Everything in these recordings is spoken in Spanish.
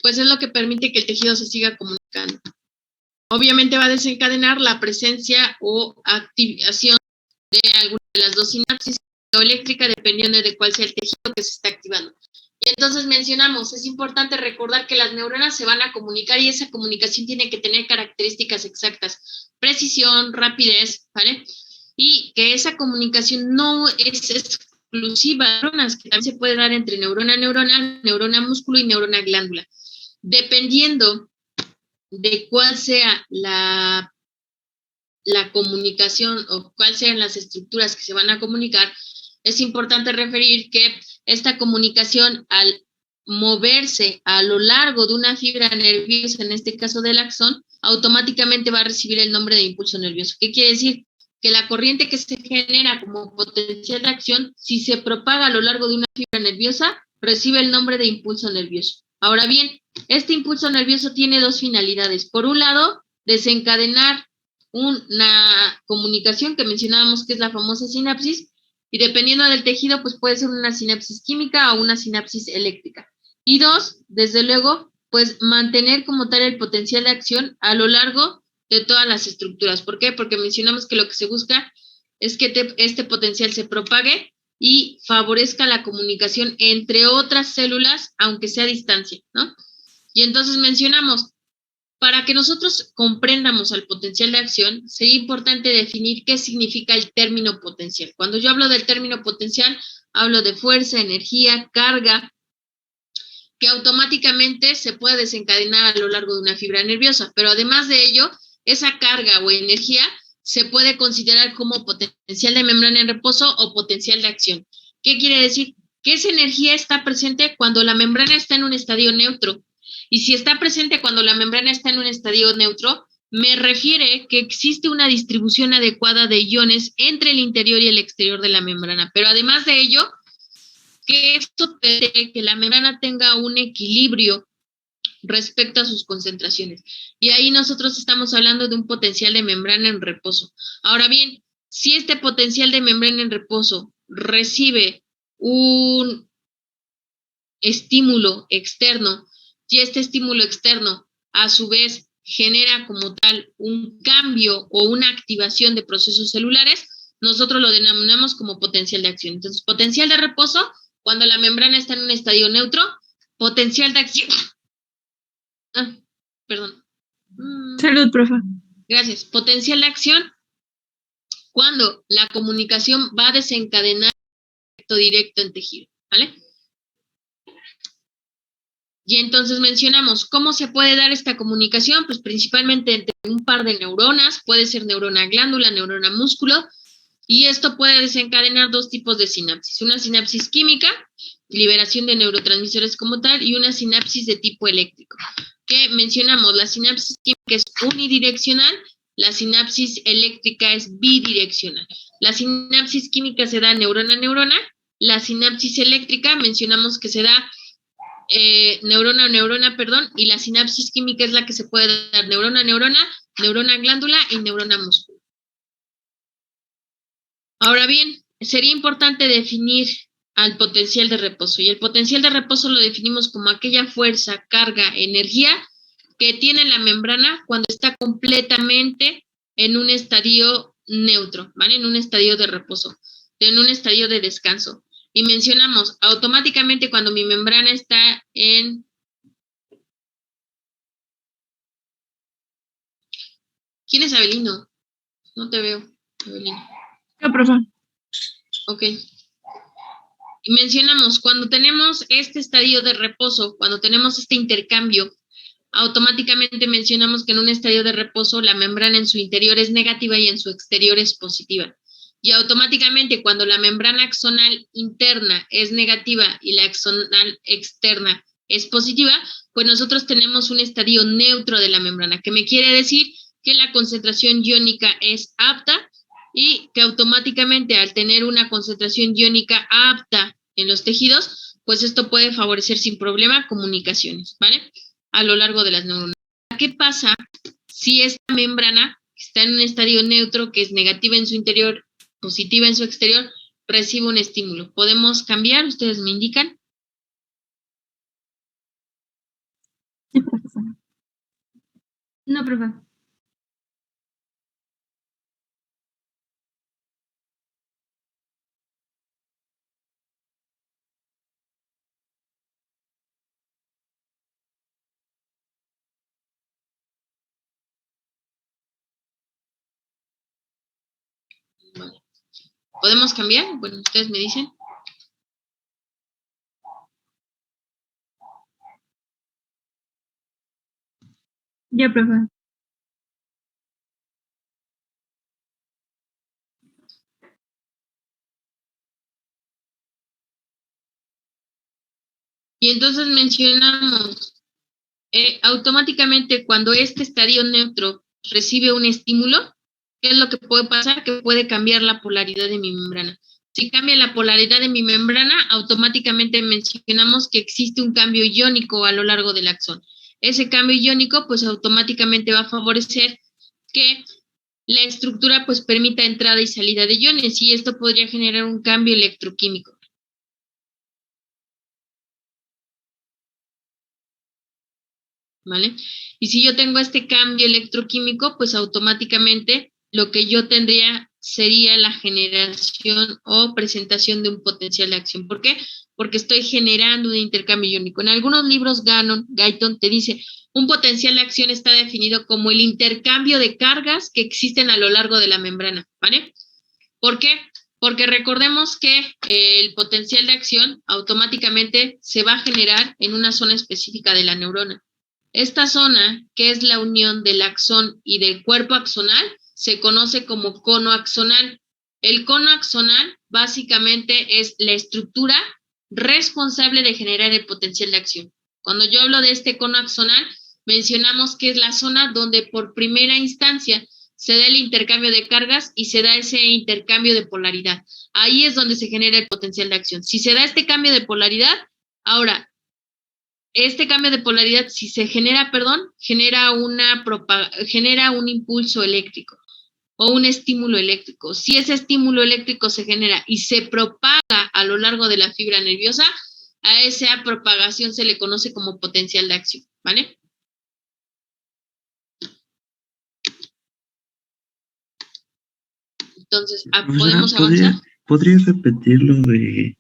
pues es lo que permite que el tejido se siga comunicando. Obviamente va a desencadenar la presencia o activación de alguna de las dos sinapsis o eléctrica, dependiendo de cuál sea el tejido que se está activando. Y entonces mencionamos, es importante recordar que las neuronas se van a comunicar y esa comunicación tiene que tener características exactas, precisión, rapidez, ¿vale? Y que esa comunicación no es exclusiva de neuronas, que también se puede dar entre neurona a neurona, neurona músculo y neurona glándula. Dependiendo de cuál sea la comunicación o cuáles sean las estructuras que se van a comunicar, es importante referir que esta comunicación al moverse a lo largo de una fibra nerviosa, en este caso del axón, automáticamente va a recibir el nombre de impulso nervioso. ¿Qué quiere decir? Que la corriente que se genera como potencial de acción, si se propaga a lo largo de una fibra nerviosa, recibe el nombre de impulso nervioso. Ahora bien, este impulso nervioso tiene dos finalidades. Por un lado, desencadenar una comunicación que mencionábamos que es la famosa sinapsis, y dependiendo del tejido, pues puede ser una sinapsis química o una sinapsis eléctrica. Y dos, desde luego, pues mantener como tal el potencial de acción a lo largo de todas las estructuras. ¿Por qué? Porque mencionamos que lo que se busca es que este potencial se propague y favorezca la comunicación entre otras células, aunque sea a distancia, ¿no? Y entonces mencionamos, para que nosotros comprendamos el potencial de acción, sería importante definir qué significa el término potencial. Cuando yo hablo del término potencial, hablo de fuerza, energía, carga, que automáticamente se puede desencadenar a lo largo de una fibra nerviosa, pero además de ello, esa carga o energía se puede considerar como potencial de membrana en reposo o potencial de acción. ¿Qué quiere decir? Que esa energía está presente cuando la membrana está en un estadio neutro. Y si está presente cuando la membrana está en un estadio neutro, me refiere que existe una distribución adecuada de iones entre el interior y el exterior de la membrana. Pero además de ello, que esto permite que la membrana tenga un equilibrio respecto a sus concentraciones. Y ahí nosotros estamos hablando de un potencial de membrana en reposo. Ahora bien, si este potencial de membrana en reposo recibe un estímulo externo y este estímulo externo a su vez genera como tal un cambio o una activación de procesos celulares, nosotros lo denominamos como potencial de acción. Entonces, potencial de reposo, cuando la membrana está en un estadio neutro, potencial de acción. Perdón. Salud, profe. Gracias. Potencial de acción, cuando la comunicación va a desencadenar efecto directo en tejido, ¿vale? Y entonces mencionamos, ¿cómo se puede dar esta comunicación? Pues principalmente entre un par de neuronas, puede ser neurona glándula, neurona músculo, y esto puede desencadenar dos tipos de sinapsis. Una sinapsis química, liberación de neurotransmisores como tal, y una sinapsis de tipo eléctrico. Que mencionamos, la sinapsis química es unidireccional, la sinapsis eléctrica es bidireccional. La sinapsis química se da neurona a neurona, la sinapsis eléctrica mencionamos que se da neurona a neurona, perdón, y la sinapsis química es la que se puede dar neurona a neurona, neurona glándula y neurona músculo. Ahora bien, sería importante definir al potencial de reposo, y el potencial de reposo lo definimos como aquella fuerza, carga, energía que tiene la membrana cuando está completamente en un estadio neutro, ¿vale? En un estadio de reposo, en un estadio de descanso. Y mencionamos, automáticamente cuando mi membrana está en... ¿Quién es Abelino? No te veo, Abelino. ¿Qué, profe? Ok. Y mencionamos, cuando tenemos este estadio de reposo, cuando tenemos este intercambio, automáticamente mencionamos que en un estadio de reposo la membrana en su interior es negativa y en su exterior es positiva. Y automáticamente cuando la membrana axonal interna es negativa y la axonal externa es positiva, pues nosotros tenemos un estadio neutro de la membrana, que me quiere decir que la concentración iónica es apta y que automáticamente al tener una concentración iónica apta en los tejidos, pues esto puede favorecer sin problema comunicaciones, ¿vale? A lo largo de las neuronas. ¿Qué pasa si esta membrana está en un estadio neutro, que es negativa en su interior, positiva en su exterior, recibe un estímulo? ¿Podemos cambiar? ¿Ustedes me indican? Sí, profesor. No, profe. Vale. ¿Podemos cambiar? Bueno, ustedes me dicen. Ya, profe. Y entonces mencionamos, automáticamente cuando este estadio neutro recibe un estímulo, ¿qué es lo que puede pasar? Que puede cambiar la polaridad de mi membrana. Si cambia la polaridad de mi membrana, automáticamente mencionamos que existe un cambio iónico a lo largo del axón. Ese cambio iónico, pues automáticamente va a favorecer que la estructura pues permita entrada y salida de iones, y esto podría generar un cambio electroquímico. ¿Vale? Y si yo tengo este cambio electroquímico, pues automáticamente lo que yo tendría sería la generación o presentación de un potencial de acción. ¿Por qué? Porque estoy generando un intercambio iónico. En algunos libros Guyton te dice, un potencial de acción está definido como el intercambio de cargas que existen a lo largo de la membrana, ¿vale? ¿Por qué? Porque recordemos que el potencial de acción automáticamente se va a generar en una zona específica de la neurona. Esta zona, que es la unión del axón y del cuerpo axonal, se conoce como cono axonal. El cono axonal básicamente es la estructura responsable de generar el potencial de acción. Cuando yo hablo de este cono axonal, mencionamos que es la zona donde por primera instancia se da el intercambio de cargas y se da ese intercambio de polaridad. Ahí es donde se genera el potencial de acción. Si se da este cambio de polaridad, ahora, este cambio de polaridad, si se genera, genera un impulso eléctrico o un estímulo eléctrico. Si ese estímulo eléctrico se genera y se propaga a lo largo de la fibra nerviosa, a esa propagación se le conoce como potencial de acción, ¿vale? Entonces, ¿podemos avanzar? ¿Podría repetir lo de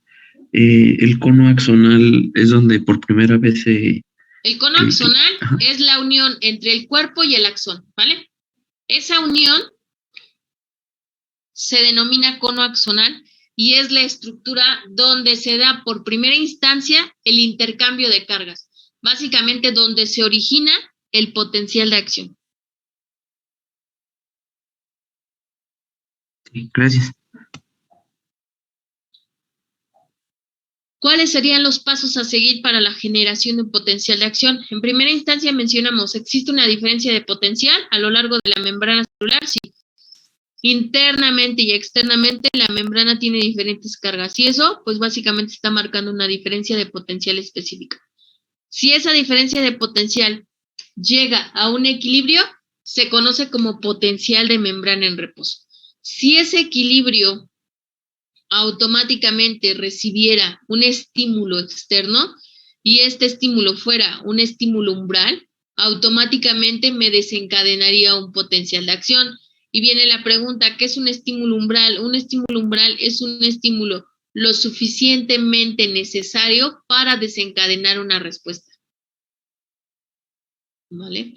el cono axonal es donde por primera vez se... El cono axonal es la unión entre el cuerpo y el axón, ¿vale? Esa unión se denomina cono axonal y es la estructura donde se da por primera instancia el intercambio de cargas, básicamente donde se origina el potencial de acción. Sí, gracias. ¿Cuáles serían los pasos a seguir para la generación de un potencial de acción? En primera instancia mencionamos, ¿existe una diferencia de potencial a lo largo de la membrana celular? Sí. Internamente y externamente la membrana tiene diferentes cargas y eso pues básicamente está marcando una diferencia de potencial específica. Si esa diferencia de potencial llega a un equilibrio, se conoce como potencial de membrana en reposo. Si ese equilibrio automáticamente recibiera un estímulo externo y este estímulo fuera un estímulo umbral, automáticamente me desencadenaría un potencial de acción. Y viene la pregunta, ¿qué es un estímulo umbral? Un estímulo umbral es un estímulo lo suficientemente necesario para desencadenar una respuesta. ¿Vale?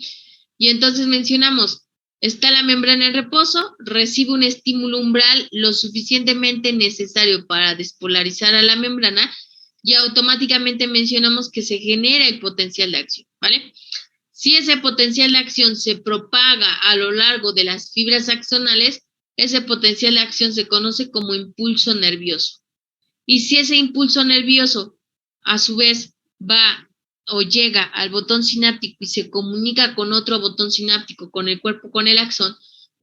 Y entonces mencionamos, está la membrana en reposo, recibe un estímulo umbral lo suficientemente necesario para despolarizar a la membrana y automáticamente mencionamos que se genera el potencial de acción, ¿vale? Si ese potencial de acción se propaga a lo largo de las fibras axonales, ese potencial de acción se conoce como impulso nervioso. Y si ese impulso nervioso, a su vez, va o llega al botón sináptico y se comunica con otro botón sináptico, con el cuerpo, con el axón,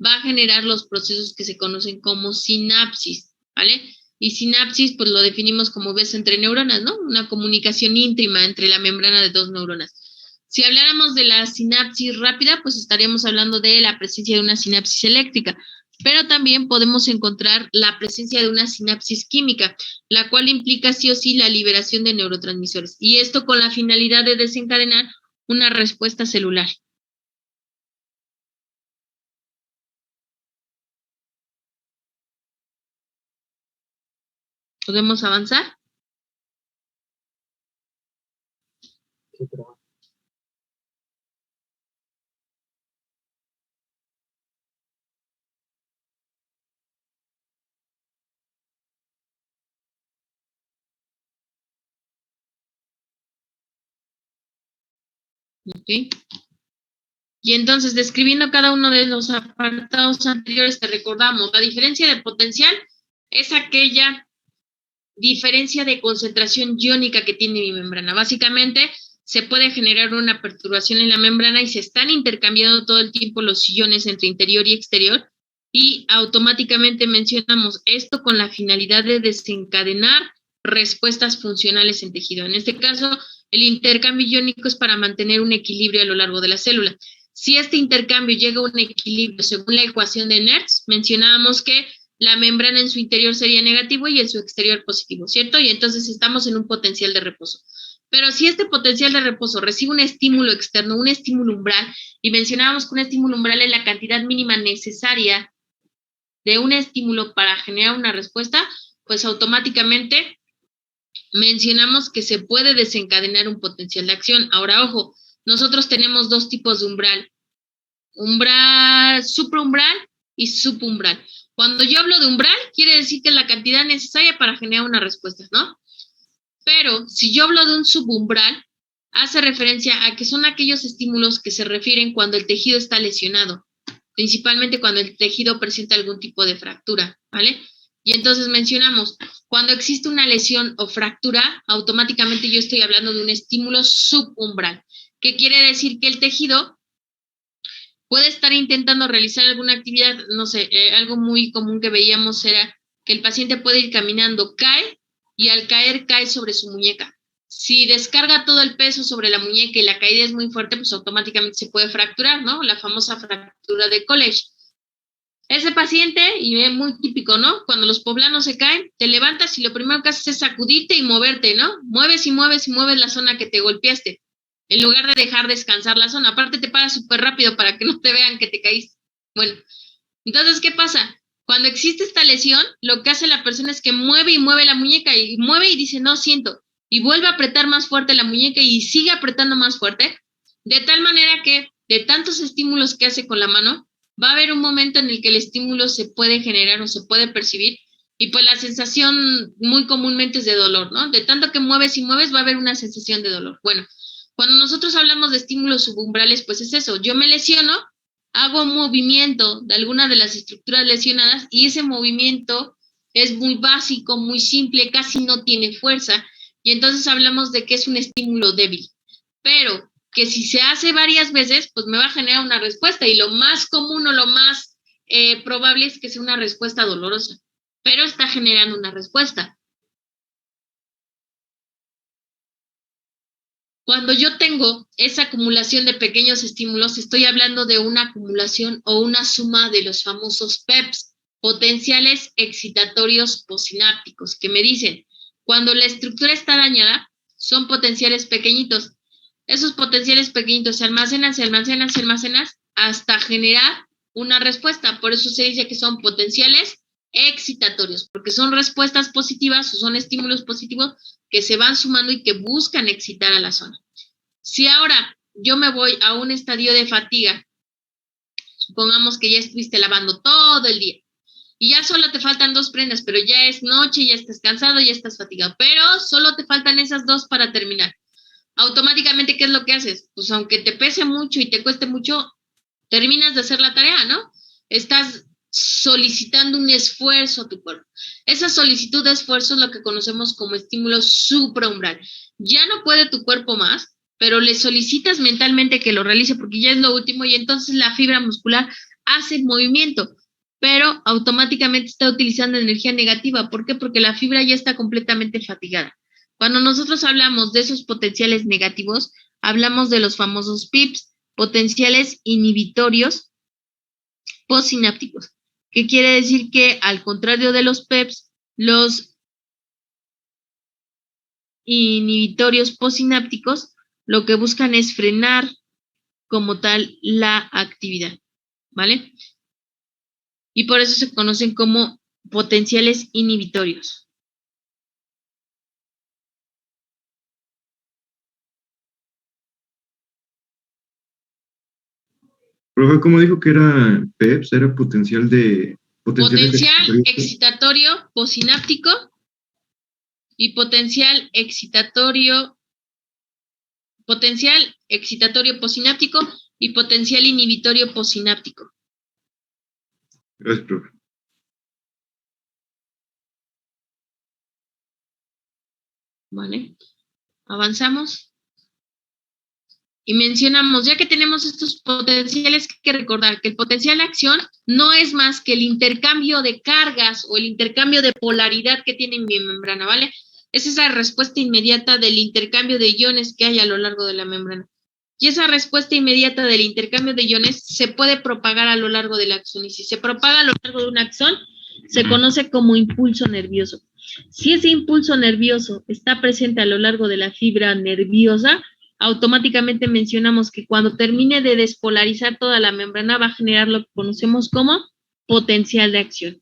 va a generar los procesos que se conocen como sinapsis, ¿vale? Y sinapsis, pues lo definimos como beso entre neuronas, ¿no? Una comunicación íntima entre la membrana de dos neuronas. Si habláramos de la sinapsis rápida, pues estaríamos hablando de la presencia de una sinapsis eléctrica, pero también podemos encontrar la presencia de una sinapsis química, la cual implica sí o sí la liberación de neurotransmisores. Y esto con la finalidad de desencadenar una respuesta celular. ¿Podemos avanzar? Ok. Y entonces, describiendo cada uno de los apartados anteriores, te recordamos, la diferencia de potencial es aquella diferencia de concentración iónica que tiene mi membrana. Básicamente, se puede generar una perturbación en la membrana y se están intercambiando todo el tiempo los iones entre interior y exterior, y automáticamente mencionamos esto con la finalidad de desencadenar respuestas funcionales en tejido. En este caso, el intercambio iónico es para mantener un equilibrio a lo largo de la célula. Si este intercambio llega a un equilibrio según la ecuación de Nernst, mencionábamos que la membrana en su interior sería negativo y en su exterior positivo, ¿cierto? Y entonces estamos en un potencial de reposo. Pero si este potencial de reposo recibe un estímulo externo, un estímulo umbral, y mencionábamos que un estímulo umbral es la cantidad mínima necesaria de un estímulo para generar una respuesta, pues automáticamente mencionamos que se puede desencadenar un potencial de acción. Ahora, ojo, nosotros tenemos dos tipos de umbral. Umbral, supraumbral y subumbral. Cuando yo hablo de umbral, quiere decir que es la cantidad necesaria para generar una respuesta, ¿no? Pero si yo hablo de un subumbral, hace referencia a que son aquellos estímulos que se refieren cuando el tejido está lesionado, principalmente cuando el tejido presenta algún tipo de fractura, ¿vale? Y entonces mencionamos, cuando existe una lesión o fractura, automáticamente yo estoy hablando de un estímulo subumbral, que quiere decir que el tejido puede estar intentando realizar alguna actividad, no sé, algo muy común que veíamos era que el paciente puede ir caminando, cae, y al caer, cae sobre su muñeca. Si descarga todo el peso sobre la muñeca y la caída es muy fuerte, pues automáticamente se puede fracturar, ¿no? La famosa fractura de College. Ese paciente, y es muy típico, ¿no? Cuando los poblanos se caen, te levantas y lo primero que haces es sacudirte y moverte, ¿no? Mueves y mueves y mueves la zona que te golpeaste, en lugar de dejar descansar la zona. Aparte te paras súper rápido para que no te vean que te caíste. Bueno, entonces, ¿qué pasa? Cuando existe esta lesión, lo que hace la persona es que mueve y mueve la muñeca, y mueve y dice, no siento, y vuelve a apretar más fuerte la muñeca y sigue apretando más fuerte, de tal manera que de tantos estímulos que hace con la mano, va a haber un momento en el que el estímulo se puede generar o se puede percibir, y pues la sensación muy comúnmente es de dolor, ¿no? De tanto que mueves y mueves, va a haber una sensación de dolor. Bueno, cuando nosotros hablamos de estímulos subumbrales, pues es eso, yo me lesiono, hago un movimiento de alguna de las estructuras lesionadas y ese movimiento es muy básico, muy simple, casi no tiene fuerza, y entonces hablamos de que es un estímulo débil. Pero que si se hace varias veces, pues me va a generar una respuesta, y lo más común o lo más probable es que sea una respuesta dolorosa, pero está generando una respuesta. Cuando yo tengo esa acumulación de pequeños estímulos, estoy hablando de una acumulación o una suma de los famosos PEPs, potenciales excitatorios posinápticos, que me dicen, cuando la estructura está dañada, son potenciales pequeñitos. Esos potenciales pequeñitos se almacenan, se almacenan, se almacenan hasta generar una respuesta. Por eso se dice que son potenciales excitatorios, porque son respuestas positivas o son estímulos positivos que se van sumando y que buscan excitar a la zona. Si ahora yo me voy a un estadio de fatiga, supongamos que ya estuviste lavando todo el día y ya solo te faltan 2 prendas, pero ya es noche, ya estás cansado, ya estás fatigado, pero solo te faltan esas 2 para terminar. Automáticamente, ¿qué es lo que haces? Pues aunque te pese mucho y te cueste mucho, terminas de hacer la tarea, ¿no? Estás solicitando un esfuerzo a tu cuerpo. Esa solicitud de esfuerzo es lo que conocemos como estímulo supraumbral. Ya no puede tu cuerpo más, pero le solicitas mentalmente que lo realice porque ya es lo último, y entonces la fibra muscular hace movimiento, pero automáticamente está utilizando energía negativa. ¿Por qué? Porque la fibra ya está completamente fatigada. Cuando nosotros hablamos de esos potenciales negativos, hablamos de los famosos PIPs, potenciales inhibitorios postsinápticos, que quiere decir que al contrario de los PEPs, los inhibitorios postsinápticos lo que buscan es frenar como tal la actividad, ¿vale? Y por eso se conocen como potenciales inhibitorios. Profe, ¿cómo dijo que era PEPS? Era potencial Potencial excitatorio posináptico y potencial excitatorio posináptico y potencial inhibitorio posináptico. Gracias, profe. ¿Vale? Avanzamos. Y mencionamos, ya que tenemos estos potenciales, hay que recordar que el potencial de acción no es más que el intercambio de cargas o el intercambio de polaridad que tiene mi membrana, ¿vale? Es esa respuesta inmediata del intercambio de iones que hay a lo largo de la membrana. Y esa respuesta inmediata del intercambio de iones se puede propagar a lo largo del axón. Y si se propaga a lo largo de un axón, se conoce como impulso nervioso. Si ese impulso nervioso está presente a lo largo de la fibra nerviosa, automáticamente mencionamos que cuando termine de despolarizar toda la membrana va a generar lo que conocemos como potencial de acción.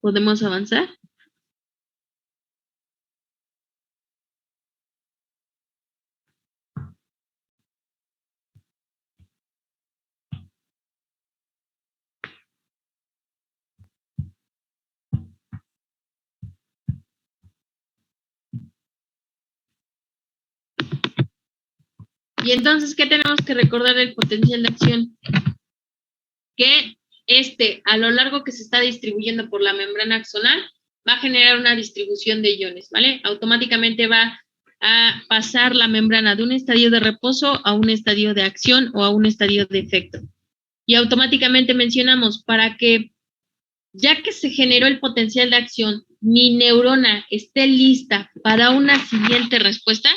¿Podemos avanzar? Y entonces, ¿qué tenemos que recordar del potencial de acción? Que a lo largo que se está distribuyendo por la membrana axonal, va a generar una distribución de iones, ¿vale? Automáticamente va a pasar la membrana de un estadio de reposo a un estadio de acción o a un estadio de efecto. Y automáticamente mencionamos, para que, ya que se generó el potencial de acción, mi neurona esté lista para una siguiente respuesta,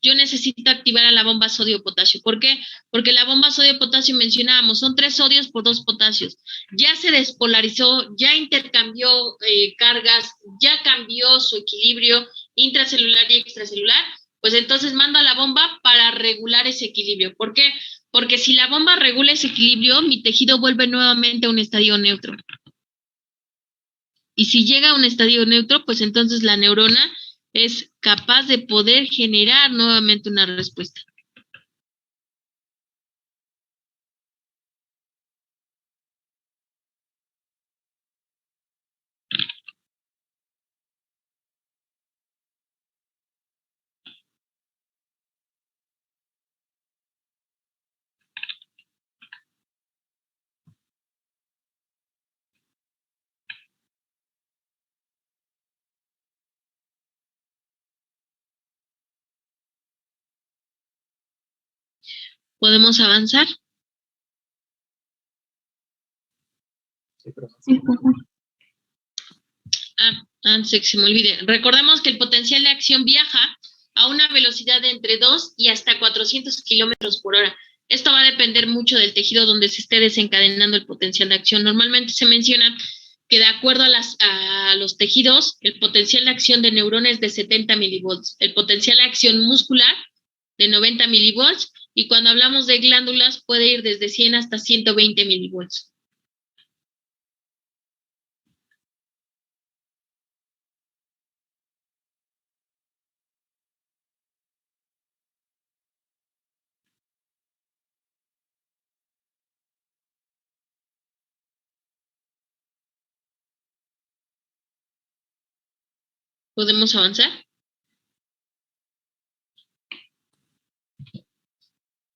yo necesito activar a la bomba sodio-potasio. ¿Por qué? Porque la bomba sodio-potasio mencionábamos, son 3 sodios por 2 potasios. Ya se despolarizó, ya intercambió cargas, ya cambió su equilibrio intracelular y extracelular, pues entonces mando a la bomba para regular ese equilibrio. ¿Por qué? Porque si la bomba regula ese equilibrio, mi tejido vuelve nuevamente a un estadio neutro. Y si llega a un estadio neutro, pues entonces la neurona es capaz de poder generar nuevamente una respuesta. ¿Podemos avanzar? Sí, profe. Antes de que se me olvide. Recordemos que el potencial de acción viaja a una velocidad de entre 2 y hasta 400 kilómetros por hora. Esto va a depender mucho del tejido donde se esté desencadenando el potencial de acción. Normalmente se menciona que de acuerdo a los tejidos, el potencial de acción de neurona es de 70 milivolts, el potencial de acción muscular de 90 milivolts, y cuando hablamos de glándulas puede ir desde 100 hasta 120 milivolts. ¿Podemos avanzar?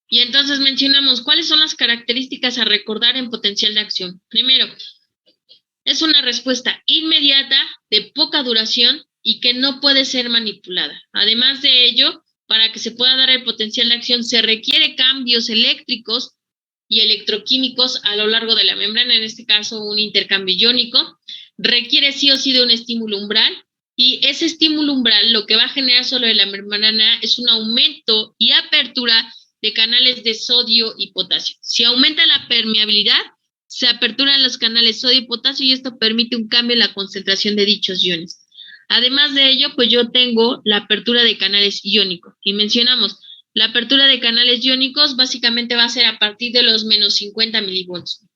Y entonces mencionamos cuáles son las características a recordar en potencial de acción. Primero, es una respuesta inmediata, de poca duración y que no puede ser manipulada. Además de ello, para que se pueda dar el potencial de acción se requiere cambios eléctricos y electroquímicos a lo largo de la membrana, en este caso un intercambio iónico, requiere sí o sí de un estímulo umbral, y ese estímulo umbral lo que va a generar sobre la membrana es un aumento y apertura de canales de sodio y potasio. Si aumenta la permeabilidad, se aperturan los canales sodio y potasio y esto permite un cambio en la concentración de dichos iones. Además de ello, pues yo tengo la apertura de canales iónicos y mencionamos, la apertura de canales iónicos básicamente va a ser a partir de los menos 50 milivolts.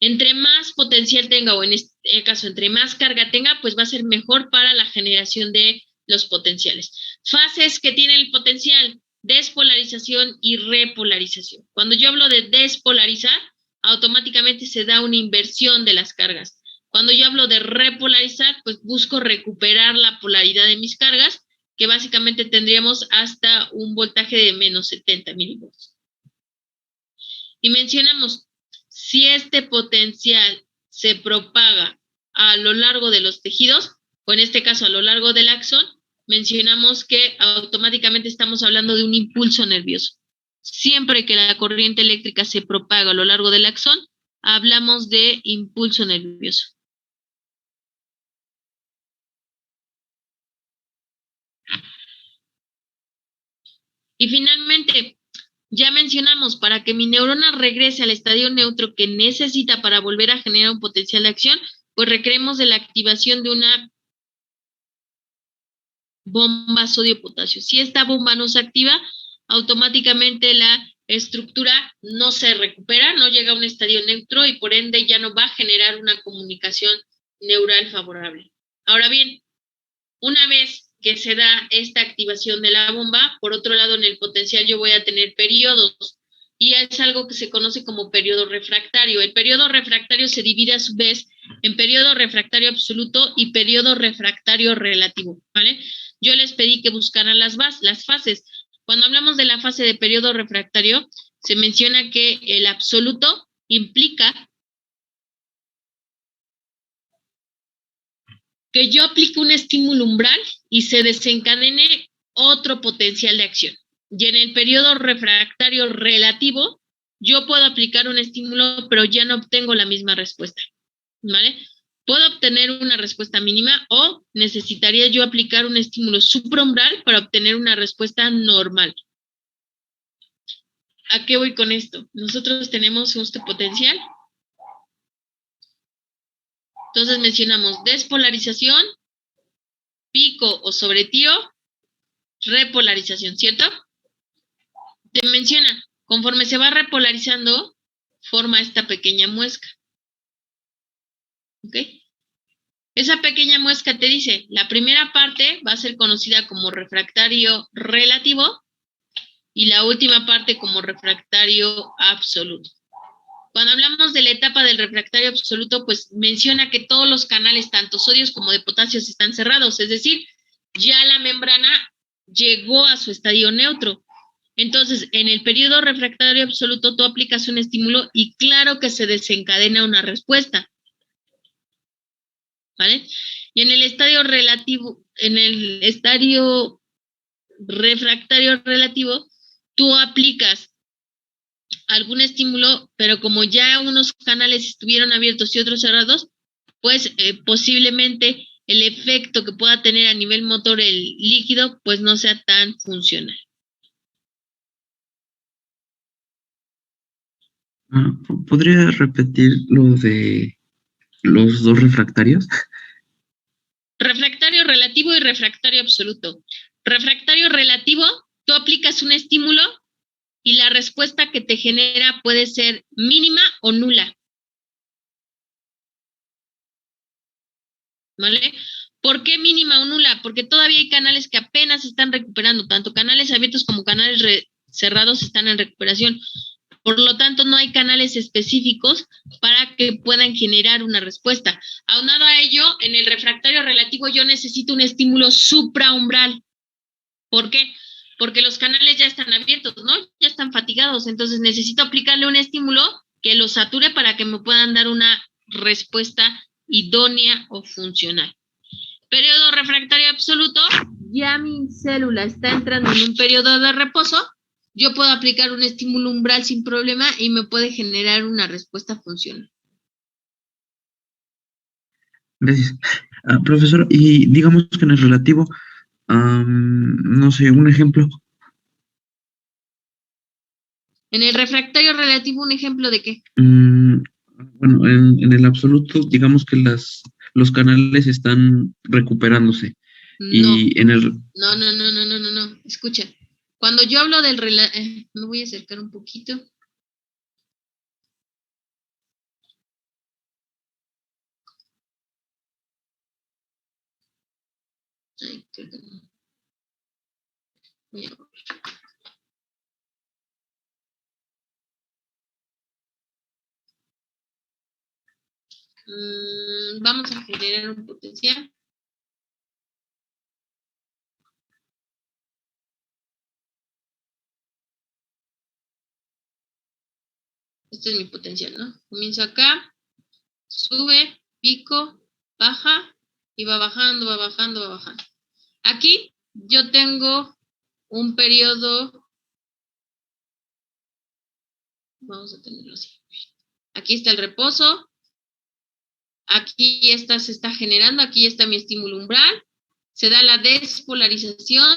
Entre más potencial tenga, o en este caso, entre más carga tenga, pues va a ser mejor para la generación de los potenciales. Fases que tienen el potencial: despolarización y repolarización. Cuando yo hablo de despolarizar, automáticamente se da una inversión de las cargas. Cuando yo hablo de repolarizar, pues busco recuperar la polaridad de mis cargas, que básicamente tendríamos hasta un voltaje de menos 70 milivolts. Y mencionamos, si este potencial se propaga a lo largo de los tejidos, o en este caso a lo largo del axón, mencionamos que automáticamente estamos hablando de un impulso nervioso. Siempre que la corriente eléctrica se propaga a lo largo del axón, hablamos de impulso nervioso. Y finalmente, ya mencionamos, para que mi neurona regrese al estadio neutro que necesita para volver a generar un potencial de acción, pues requerimos de la activación de una bomba sodio-potasio. Si esta bomba no se activa, automáticamente la estructura no se recupera, no llega a un estadio neutro y por ende ya no va a generar una comunicación neural favorable. Ahora bien, una vez que se da esta activación de la bomba, por otro lado en el potencial yo voy a tener periodos y es algo que se conoce como periodo refractario. El periodo refractario se divide a su vez en periodo refractario absoluto y periodo refractario relativo, ¿vale? Yo les pedí que buscaran las fases. Cuando hablamos de la fase de periodo refractario, se menciona que el absoluto implica que yo aplique un estímulo umbral y se desencadene otro potencial de acción. Y en el periodo refractario relativo, yo puedo aplicar un estímulo, pero ya no obtengo la misma respuesta, ¿vale? Puedo obtener una respuesta mínima o necesitaría yo aplicar un estímulo supraumbral para obtener una respuesta normal. ¿A qué voy con esto? Nosotros tenemos este potencial. Entonces mencionamos despolarización, pico o sobretío, repolarización, ¿cierto? Te menciona, conforme se va repolarizando, forma esta pequeña muesca. ¿Ok? Esa pequeña muesca te dice, la primera parte va a ser conocida como refractario relativo y la última parte como refractario absoluto. Cuando hablamos de la etapa del refractario absoluto, pues menciona que todos los canales, tanto sodios como de potasio, están cerrados, es decir, ya la membrana llegó a su estadio neutro. Entonces, en el periodo refractario absoluto, tú aplicas un estímulo y claro que se desencadena una respuesta, ¿vale? Y en el estadio relativo, en el estadio refractario relativo, tú aplicas algún estímulo, pero como ya unos canales estuvieron abiertos y otros cerrados, pues posiblemente el efecto que pueda tener a nivel motor el líquido, pues no sea tan funcional. ¿Podría repetir lo de los dos refractarios? Refractario relativo y refractario absoluto. Refractario relativo, tú aplicas un estímulo y la respuesta que te genera puede ser mínima o nula. ¿Vale? ¿Por qué mínima o nula? Porque todavía hay canales que apenas se están recuperando, tanto canales abiertos como canales cerrados están en recuperación. Por lo tanto, no hay canales específicos para que puedan generar una respuesta. Aunado a ello, en el refractario relativo yo necesito un estímulo supraumbral. ¿Por qué? Porque los canales ya están abiertos, ¿no? Ya están fatigados, entonces necesito aplicarle un estímulo que los sature para que me puedan dar una respuesta idónea o funcional. Periodo refractario absoluto, ya mi célula está entrando en un periodo de reposo yo puedo aplicar un estímulo umbral sin problema y me puede generar una respuesta funcional. Gracias. Profesor, y digamos que en el relativo, no sé, un ejemplo. En el refractario relativo, ¿un ejemplo de qué? Bueno, en el absoluto, digamos que los canales están recuperándose. No, Y en el... no. Escucha. Cuando yo hablo del relativo, me voy a acercar un poquito. Ay, creo que no. Voy a ver. Vamos a generar un potencial. Este es mi potencial, ¿no? Comienzo acá, sube, pico, baja y va bajando, va bajando, va bajando. Aquí yo tengo un periodo, vamos a tenerlo así. Aquí está el reposo, aquí se está generando, aquí está mi estímulo umbral, se da la despolarización,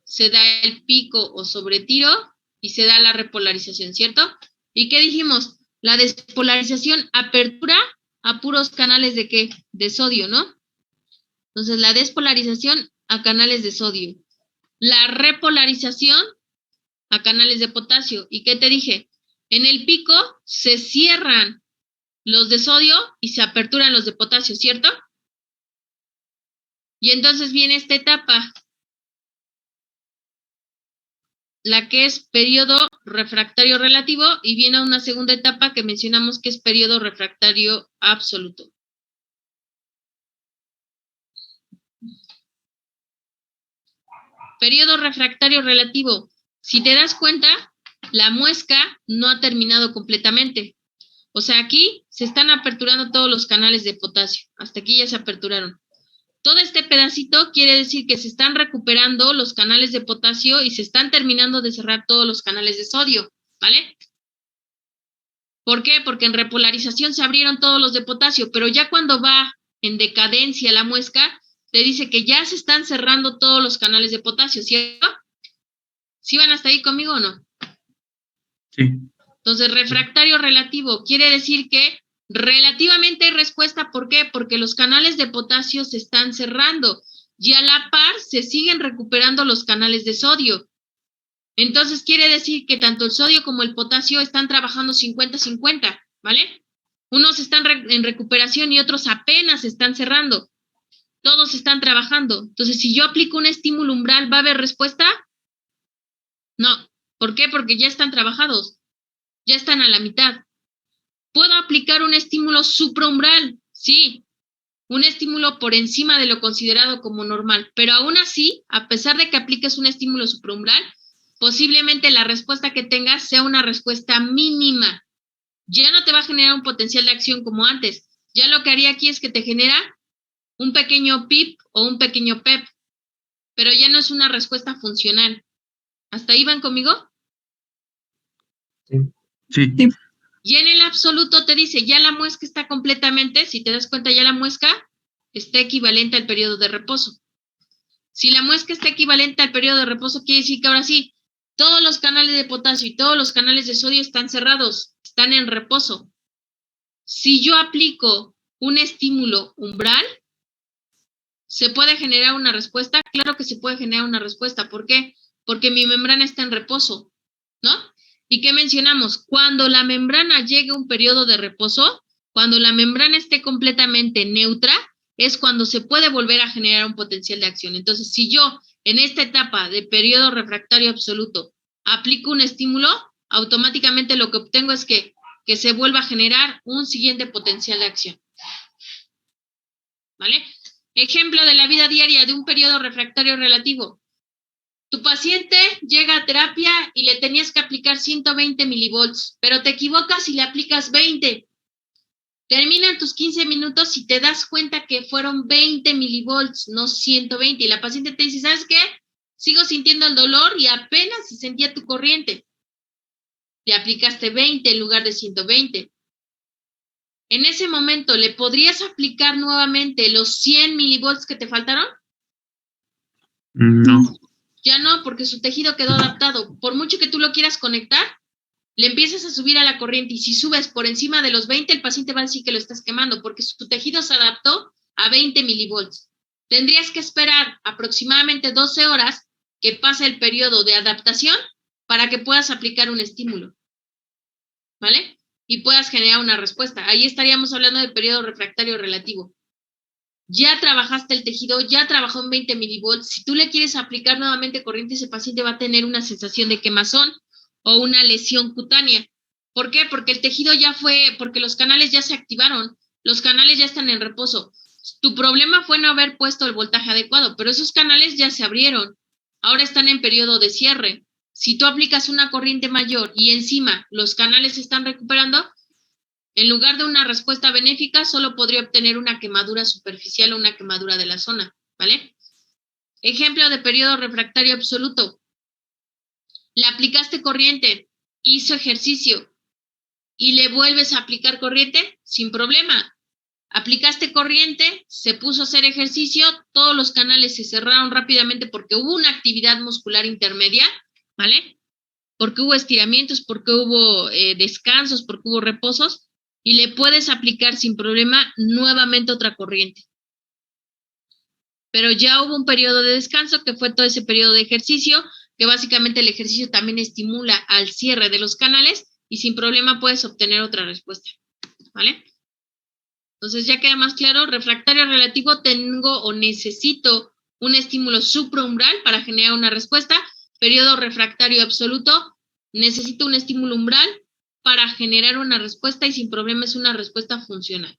se da el pico o sobretiro y se da la repolarización, ¿cierto? ¿Y qué dijimos? La despolarización apertura a puros canales de ¿qué? De sodio, ¿no? Entonces, la despolarización a canales de sodio. La repolarización a canales de potasio. ¿Y qué te dije? En el pico se cierran los de sodio y se aperturan los de potasio, ¿cierto? Y entonces viene esta etapa, la que es periodo refractario relativo, y viene una segunda etapa que mencionamos que es periodo refractario absoluto. Periodo refractario relativo. Si te das cuenta, la muesca no ha terminado completamente. O sea, aquí se están aperturando todos los canales de potasio. Hasta aquí ya se aperturaron. Todo este pedacito quiere decir que se están recuperando los canales de potasio y se están terminando de cerrar todos los canales de sodio, ¿vale? ¿Por qué? Porque en repolarización se abrieron todos los de potasio, pero ya cuando va en decadencia la muesca, te dice que ya se están cerrando todos los canales de potasio, ¿cierto? ¿Sí van hasta ahí conmigo o no? Sí. Entonces, refractario relativo quiere decir que relativamente hay respuesta. ¿Por qué? Porque los canales de potasio se están cerrando y a la par se siguen recuperando los canales de sodio. Entonces, quiere decir que tanto el sodio como el potasio están trabajando 50-50, ¿vale? Unos están en recuperación y otros apenas están cerrando. Todos están trabajando. Entonces, si yo aplico un estímulo umbral, ¿va a haber respuesta? No. ¿Por qué? Porque ya están trabajados. Ya están a la mitad. ¿Puedo aplicar un estímulo supraumbral? Sí, un estímulo por encima de lo considerado como normal, pero aún así, a pesar de que apliques un estímulo supraumbral, posiblemente la respuesta que tengas sea una respuesta mínima. Ya no te va a generar un potencial de acción como antes. Ya lo que haría aquí es que te genera un pequeño PIP o un pequeño PEP, pero ya no es una respuesta funcional. ¿Hasta ahí van conmigo? Sí. Y en el absoluto te dice, ya la muesca está completamente, si te das cuenta, ya la muesca está equivalente al periodo de reposo. Si la muesca está equivalente al periodo de reposo, quiere decir que ahora sí, todos los canales de potasio y todos los canales de sodio están cerrados, están en reposo. Si yo aplico un estímulo umbral, ¿se puede generar una respuesta? Claro que se puede generar una respuesta. ¿Por qué? Porque mi membrana está en reposo, ¿no? ¿Y qué mencionamos? Cuando la membrana llegue a un periodo de reposo, cuando la membrana esté completamente neutra, es cuando se puede volver a generar un potencial de acción. Entonces, si yo en esta etapa de periodo refractario absoluto aplico un estímulo, automáticamente lo que obtengo es que se vuelva a generar un siguiente potencial de acción. ¿Vale? Ejemplo de la vida diaria de un periodo refractario relativo. Tu paciente llega a terapia y le tenías que aplicar 120 milivolts, pero te equivocas y le aplicas 20. Terminan tus 15 minutos y te das cuenta que fueron 20 milivolts, no 120. Y la paciente te dice, ¿sabes qué? sigo sintiendo el dolor y apenas se sentía tu corriente. Le aplicaste 20 en lugar de 120. En ese momento, ¿le podrías aplicar nuevamente los 100 milivolts que te faltaron? No. Ya no, porque su tejido quedó adaptado. Por mucho que tú lo quieras conectar, le empiezas a subir a la corriente y si subes por encima de los 20, el paciente va a decir que lo estás quemando porque su tejido se adaptó a 20 milivolts. Tendrías que esperar aproximadamente 12 horas que pase el periodo de adaptación para que puedas aplicar un estímulo, ¿vale? Y puedas generar una respuesta. Ahí estaríamos hablando del periodo refractario relativo. Ya trabajaste el tejido, ya trabajó en 20 milivolts. Si tú le quieres aplicar nuevamente corriente, ese paciente va a tener una sensación de quemazón o una lesión cutánea. ¿Por qué? Porque el tejido ya fue, porque los canales ya se activaron, los canales ya están en reposo. Tu problema fue no haber puesto el voltaje adecuado, pero esos canales ya se abrieron. Ahora están en periodo de cierre. Si tú aplicas una corriente mayor y encima los canales se están recuperando, en lugar de una respuesta benéfica, solo podría obtener una quemadura superficial o una quemadura de la zona, ¿vale? Ejemplo de periodo refractario absoluto. Le aplicaste corriente, hizo ejercicio y le vuelves a aplicar corriente sin problema. Aplicaste corriente, se puso a hacer ejercicio, todos los canales se cerraron rápidamente porque hubo una actividad muscular intermedia, ¿vale? Porque hubo estiramientos, porque hubo descansos, porque hubo reposos, y le puedes aplicar sin problema nuevamente otra corriente. Pero ya hubo un periodo de descanso que fue todo ese periodo de ejercicio, que básicamente el ejercicio también estimula al cierre de los canales y sin problema puedes obtener otra respuesta, ¿vale? Entonces ya queda más claro, refractario relativo tengo o necesito un estímulo supraumbral para generar una respuesta, periodo refractario absoluto, necesito un estímulo umbral para generar una respuesta y sin problema es una respuesta funcional.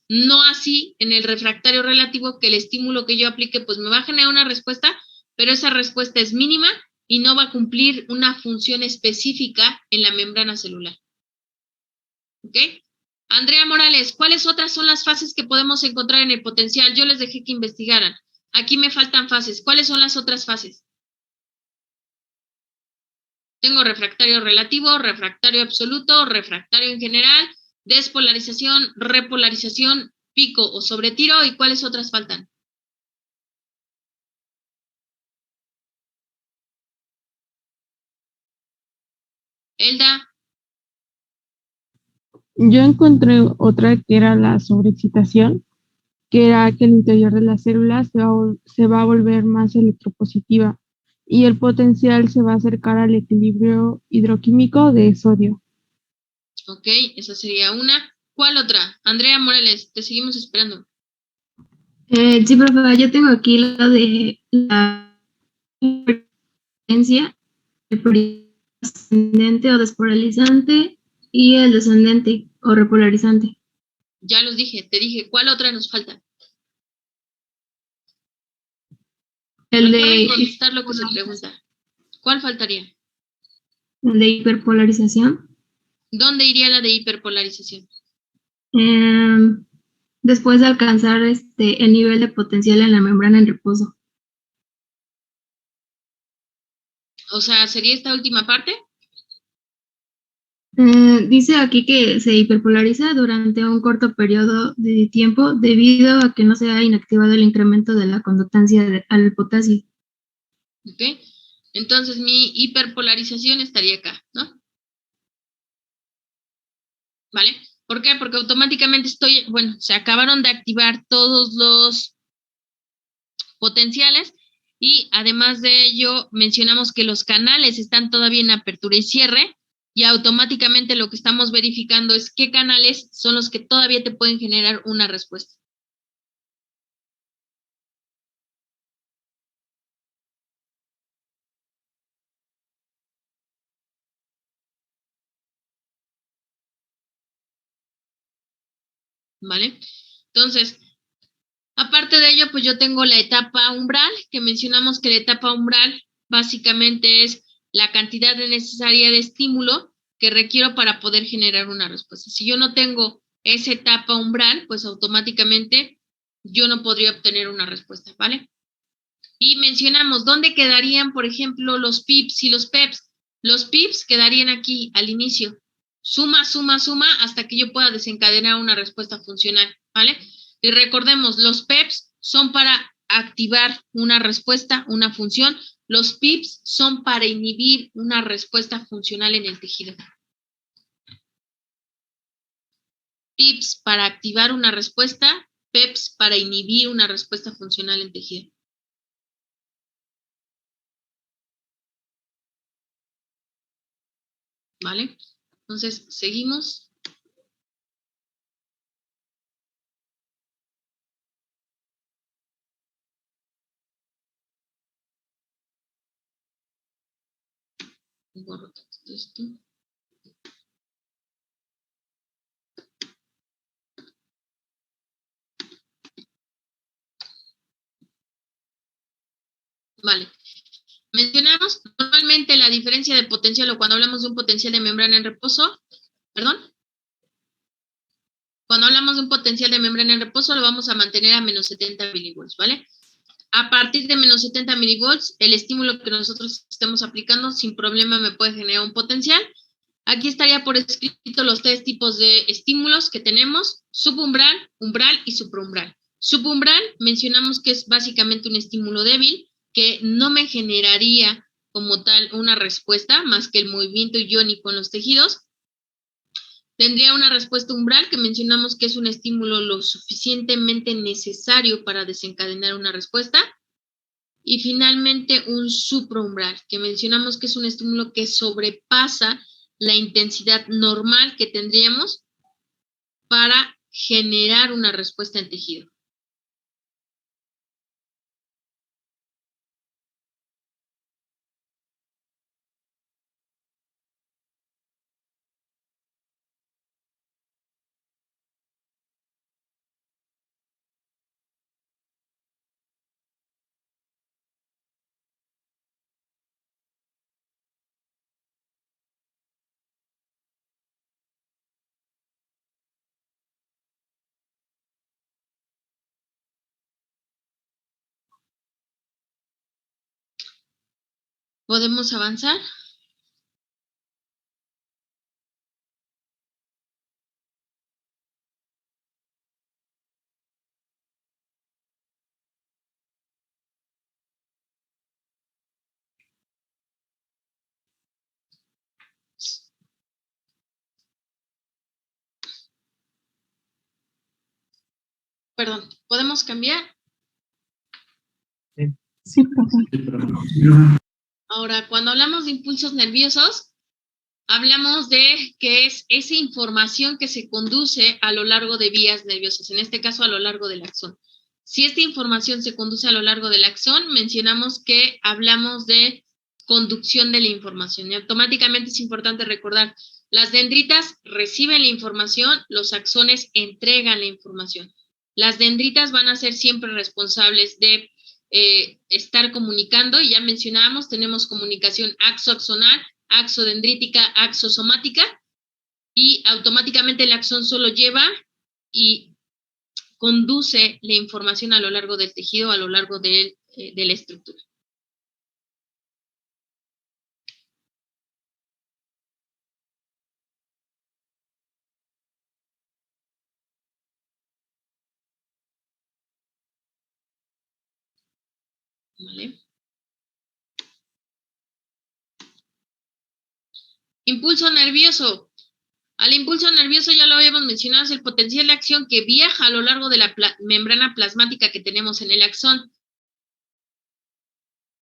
No así en el refractario relativo que el estímulo que yo aplique pues me va a generar una respuesta, pero esa respuesta es mínima y no va a cumplir una función específica en la membrana celular. ¿Ok? Andrea Morales, ¿cuáles otras son las fases que podemos encontrar en el potencial? Yo les dejé que investigaran. Aquí me faltan fases. ¿Cuáles son las otras fases? Tengo refractario relativo, refractario absoluto, refractario en general, despolarización, repolarización, pico o sobretiro. ¿Y cuáles otras faltan? Elda. Yo encontré otra que era la sobreexcitación, que era que el interior de las células se va a volver más electropositiva y el potencial se va a acercar al equilibrio hidroquímico de sodio. Ok, esa sería una. ¿Cuál otra? Andrea Morales, te seguimos esperando. Sí, profe, yo tengo aquí lo de la hiperpotencia, el ascendente o despolarizante y el descendente o repolarizante. Ya los dije, te dije, ¿cuál otra nos falta? El Recuerden contestar lo que se pregunta. ¿Cuál faltaría? El de hiperpolarización. ¿Dónde iría la de hiperpolarización? Después de alcanzar el nivel de potencial en la membrana en reposo. O sea, ¿sería esta última parte? Dice aquí que se hiperpolariza durante un corto periodo de tiempo debido a que no se ha inactivado el incremento de la conductancia al potasio. Ok. Entonces mi hiperpolarización estaría acá, ¿no? ¿Vale? ¿Por qué? Porque automáticamente se acabaron de activar todos los potenciales y además de ello mencionamos que los canales están todavía en apertura y cierre y automáticamente lo que estamos verificando es qué canales son los que todavía te pueden generar una respuesta. ¿Vale? Entonces, aparte de ello, pues yo tengo la etapa umbral, que mencionamos que la etapa umbral básicamente es la cantidad necesaria de estímulo que requiero para poder generar una respuesta. Si yo no tengo esa etapa umbral, pues automáticamente yo no podría obtener una respuesta, ¿vale? Y mencionamos dónde quedarían, por ejemplo, los PIPs y los PEPs. Los PIPs quedarían aquí al inicio. Suma, suma, suma, hasta que yo pueda desencadenar una respuesta funcional, ¿vale? Y recordemos, los PEPs son para activar una respuesta, una función. Los PIPs son para inhibir una respuesta funcional en el tejido. PIPs para activar una respuesta, PEPs para inhibir una respuesta funcional en tejido. ¿Vale? Entonces, seguimos. Borro todo esto. Vale. Mencionamos normalmente la diferencia de potencial o cuando hablamos de un potencial de membrana en reposo, perdón. Cuando hablamos de un potencial de membrana en reposo lo vamos a mantener a menos 70 milivolts, ¿vale? A partir de menos 70 milivolts, el estímulo que nosotros estemos aplicando sin problema me puede generar un potencial. Aquí estaría por escrito los 3 tipos de estímulos que tenemos: subumbral, umbral y supraumbral. Subumbral mencionamos que es básicamente un estímulo débil que no me generaría como tal una respuesta más que el movimiento iónico en los tejidos. Tendría una respuesta umbral que mencionamos que es un estímulo lo suficientemente necesario para desencadenar una respuesta. Y finalmente un supraumbral, que mencionamos que es un estímulo que sobrepasa la intensidad normal que tendríamos para generar una respuesta en tejido. ¿Podemos avanzar? Perdón, ¿podemos cambiar? Sí, por favor. Ahora, cuando hablamos de impulsos nerviosos, hablamos de que es esa información que se conduce a lo largo de vías nerviosas, en este caso a lo largo del axón. Si esta información se conduce a lo largo del axón, mencionamos que hablamos de conducción de la información. Y automáticamente es importante recordar, las dendritas reciben la información, los axones entregan la información. Las dendritas van a ser siempre responsables de estar comunicando, y ya mencionábamos, tenemos comunicación axo-axonal, axodendrítica, axosomática, y automáticamente el axón solo lleva y conduce la información a lo largo del tejido, a lo largo de la estructura. ¿Vale? Impulso nervioso. Al impulso nervioso ya lo habíamos mencionado, es el potencial de acción que viaja a lo largo de la membrana plasmática que tenemos en el axón.